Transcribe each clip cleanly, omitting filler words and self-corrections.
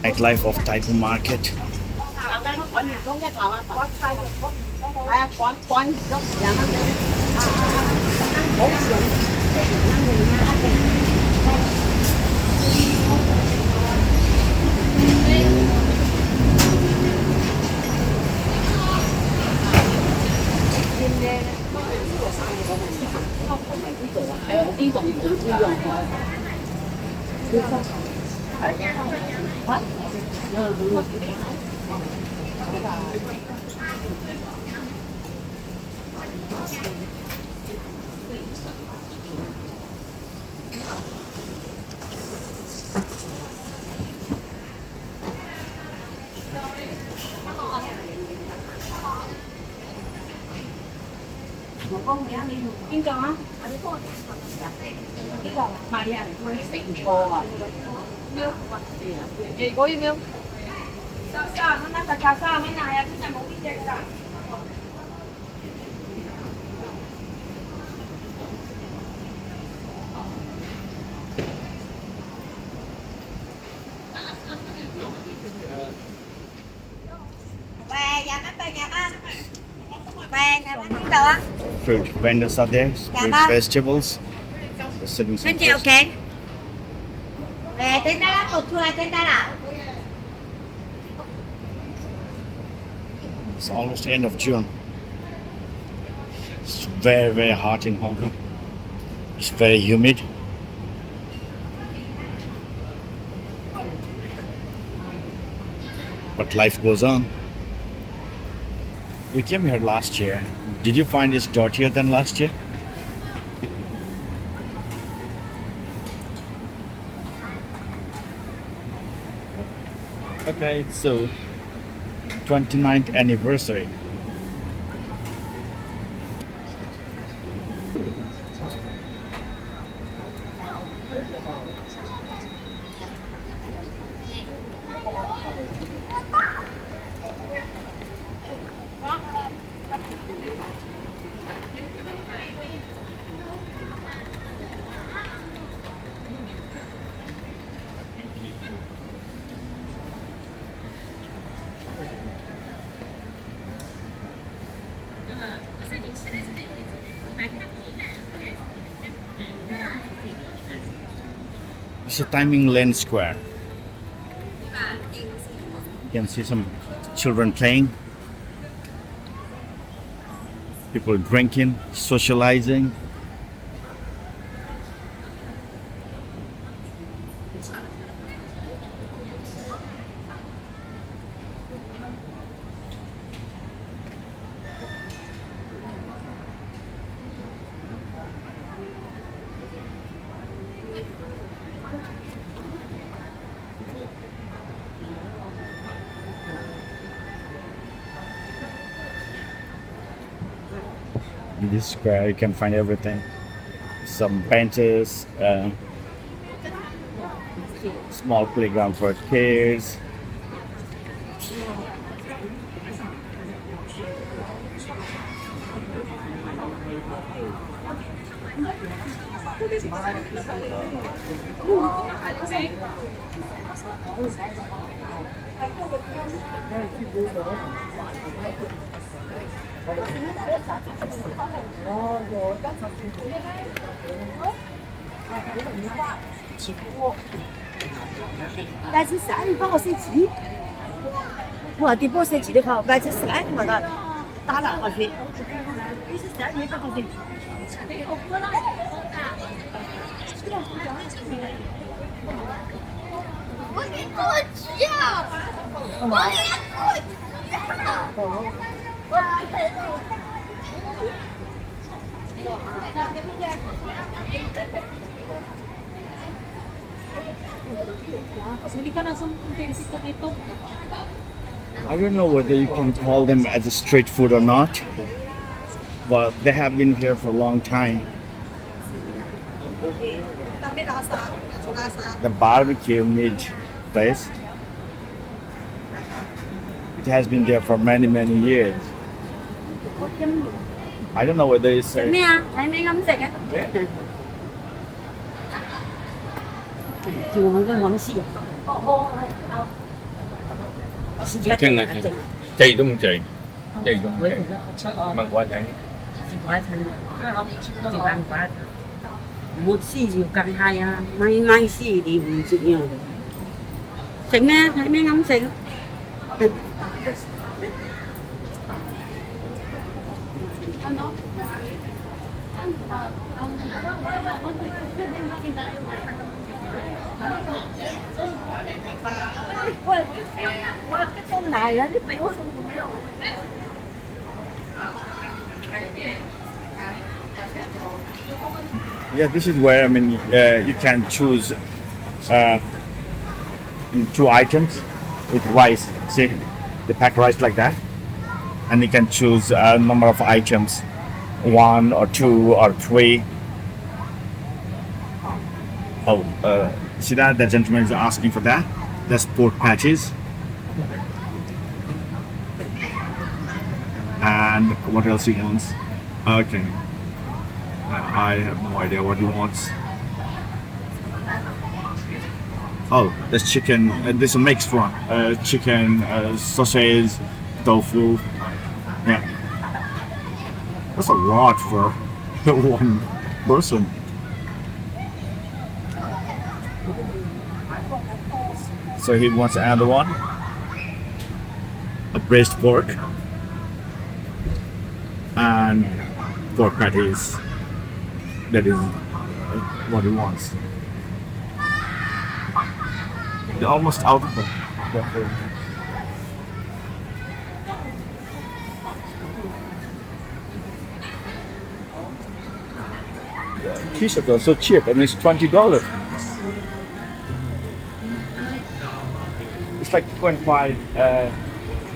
Nightlife of Tai Po market. Fruit vendors are there, fruit vegetables. They're selling some fruits. Okay. Tên ta là tên ta là. It's almost the end of June. It's very, very hot in Hong Kong. It's very humid. But life goes on. We came here last year. Did you find it dirtier than last year? Okay, so 29th anniversary. It's a Tai Ming Lane Square. You can see some children playing, people drinking, socializing. In this square you can find everything. Some benches, small playground for kids. Là c'est ça, il faut c'est qui? Moi, des fois c'est qui de quoi? Bah c'est ça, moi là,打了我去。你是啥？你干嘛去？我给过去啊！我给过去。I don't know whether you can call them as a street food or not, but they have been here for a long time. the barbecue meat place. It has been there for many, many years. I don't know whether it's咩啊？睇咩咁食啊？叫我跟我試啊！Chicken là chay đúng không chị? Chay đúng không chị? Măng quả chay. Quả thân, chỉ ăn quả. Một xì nhiều càng hay à, mai xì thì唔食nhiều.食咩？睇咩咁食？Này là cái biểu Yeah, this is where you can choose two items with rice. See, they pack rice like that, and you can choose a number of items, one or two or three. Oh, see that? The gentleman is asking for that. That's pork patties. And what else he wants? Okay. I have no idea what he wants. Oh, there's chicken. This is a mixed one. Chicken, sausage, tofu. Yeah. That's a lot for one person. So he wants another one. A braised pork. And pork patties. That is what he wants. They're almost out of it. The t-shirts are so cheap, and it's $20. It's like 25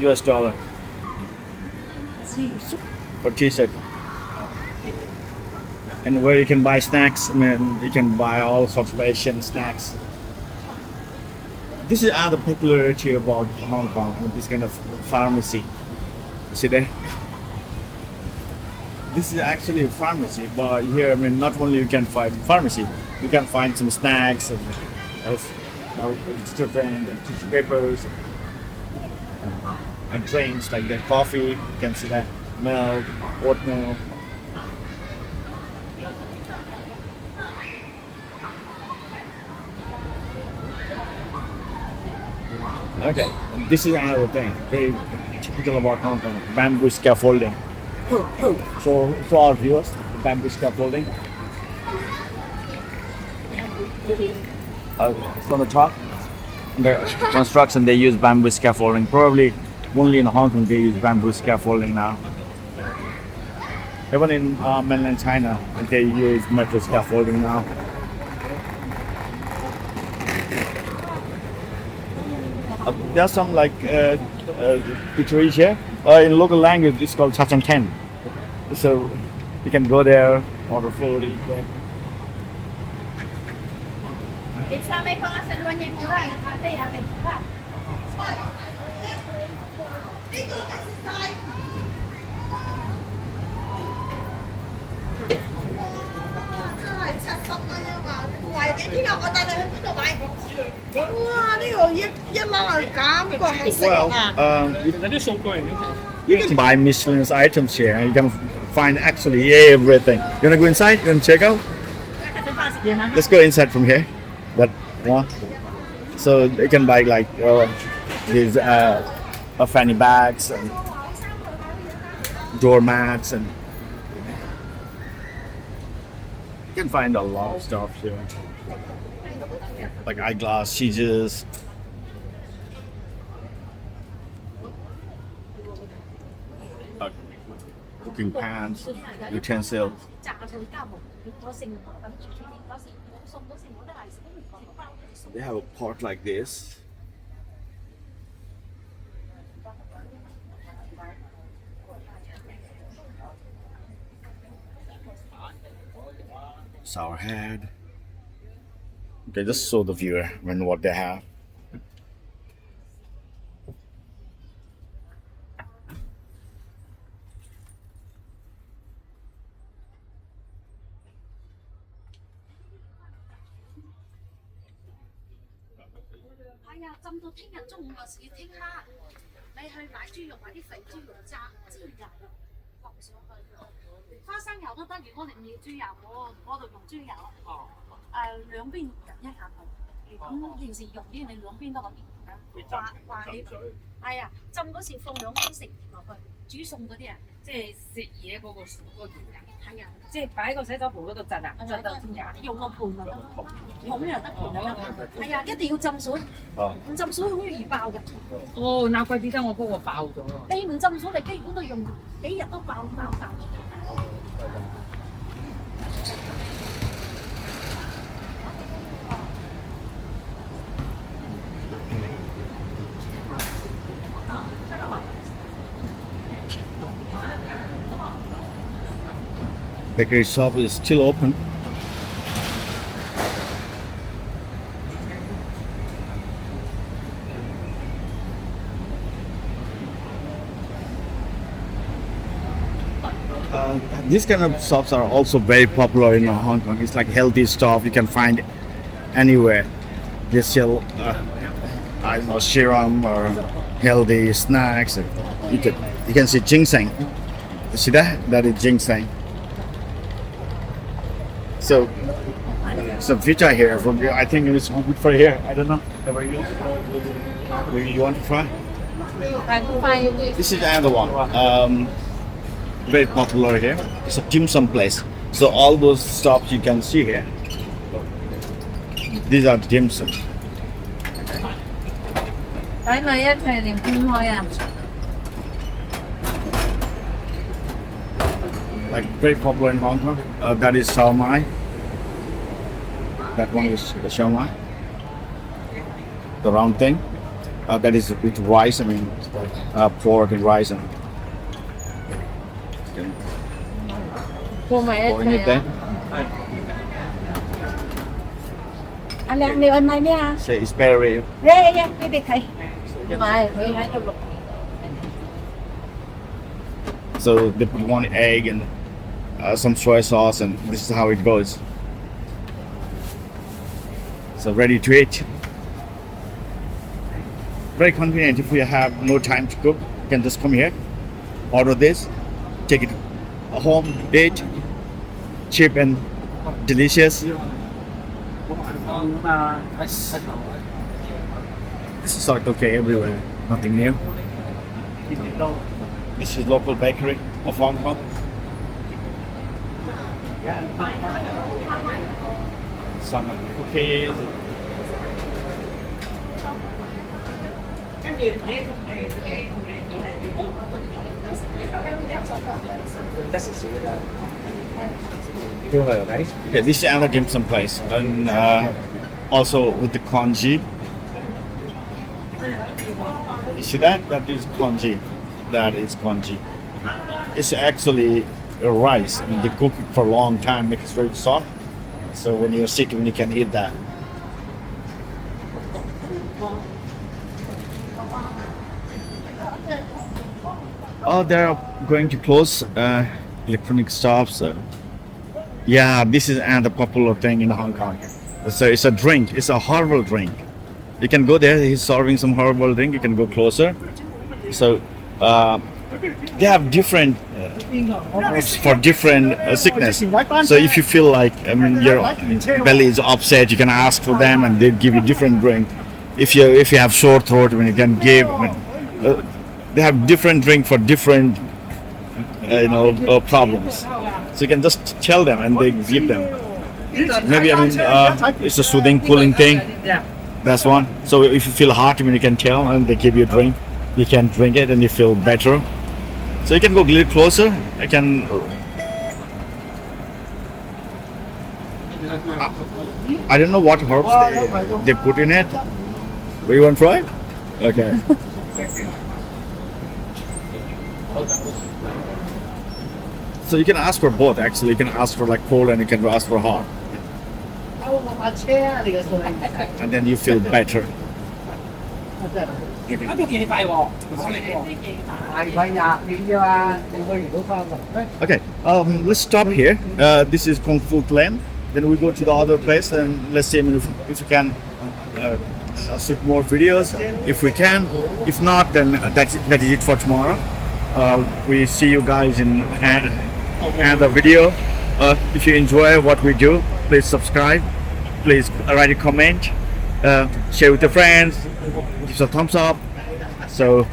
US dollar for t-shirt. And where you can buy snacks, you can buy all sorts of Asian snacks. This is another peculiarity about Hong Kong, this kind of pharmacy. See there? This is actually a pharmacy, but here, not only you can find pharmacy, you can find some snacks and detergent and tissue papers and drinks like the coffee. You can see that milk, oat milk. Okay, and this is another thing, very typical about Hong Kong, bamboo scaffolding. So our viewers, the bamboo scaffolding. From the top, the construction they use bamboo scaffolding. Probably only in Hong Kong they use bamboo scaffolding now. Even in mainland China, they use metal scaffolding now. There's some like eateries here. In local language, it's called cha chang ten. So you can go there, order food, eat there. You can buy Michelin items here, and you can find actually everything. You wanna go inside? You wanna check out? Let's go inside from here. That one. So you can buy like these fanny bags and doormats, and you can find a lot of stuff here, like eyeglass, scissors. Cooking pans, utensils. They have a pot like this. Sour head, Okay, just show the viewer when what they have. Bakery shop is still open. These kind of shops are also very popular in Hong Kong. It's like healthy stuff you can find anywhere. They sell, I don't know, serum or healthy snacks. You can see ginseng. You see that? That is ginseng. So, some vita here from here. I think it's good for here. I don't know. You want to try? This is another one. Very popular here. It's a dim sum place. So all those shops you can see here. These are dim sum. Like very popular in Hong Kong. That is Siu Mai. That one is the Siu Mai. The round thing. That is with rice. I mean, pork and rice and. Pouring it there. Say it's very. So they put one egg and some soy sauce, and this is how it goes. So ready to eat. Very convenient. If you have no time to cook, you can just come here, order this, take it home, eat. Cheap and delicious. This is like okay everywhere. Nothing new. This is local bakery of Hong Kong. Some cookies. Yeah, this is another dim sum place, and also with the congee. You see that? That is congee. That is congee. It's actually a rice. I mean, they cook it for a long time, make it very soft. So when you're sick, you can eat that. Oh, they're going to close electronic shops. Yeah, this is another popular thing in Hong Kong. So it's a drink. It's a herbal drink. You can go there. He's serving some herbal drink. You can go closer. So they have different for different sickness. So if you feel like your belly is upset, you can ask for them, and they give you different drink. If you have sore throat, you can give. They have different drink for different problems. So you can just tell them, and they give them. Maybe it's a soothing, cooling thing. That's one. So if you feel hot, you can tell, and they give you a drink. You can drink it, and you feel better. So you can go a little closer. I can. I don't know what herbs they put in it. Do you want to try? Okay. So you can ask for both. Actually, you can ask for like cold, and you can ask for hot. and then you feel better. Okay, let's stop here. This is Kung Fu Clan. Then we go to the other place and let's see if we can shoot more videos. If we can, if not, then that is it for tomorrow. We see you guys in another video. If you enjoy what we do, please subscribe. Please write a comment. Share with your friends. Give us a thumbs up. So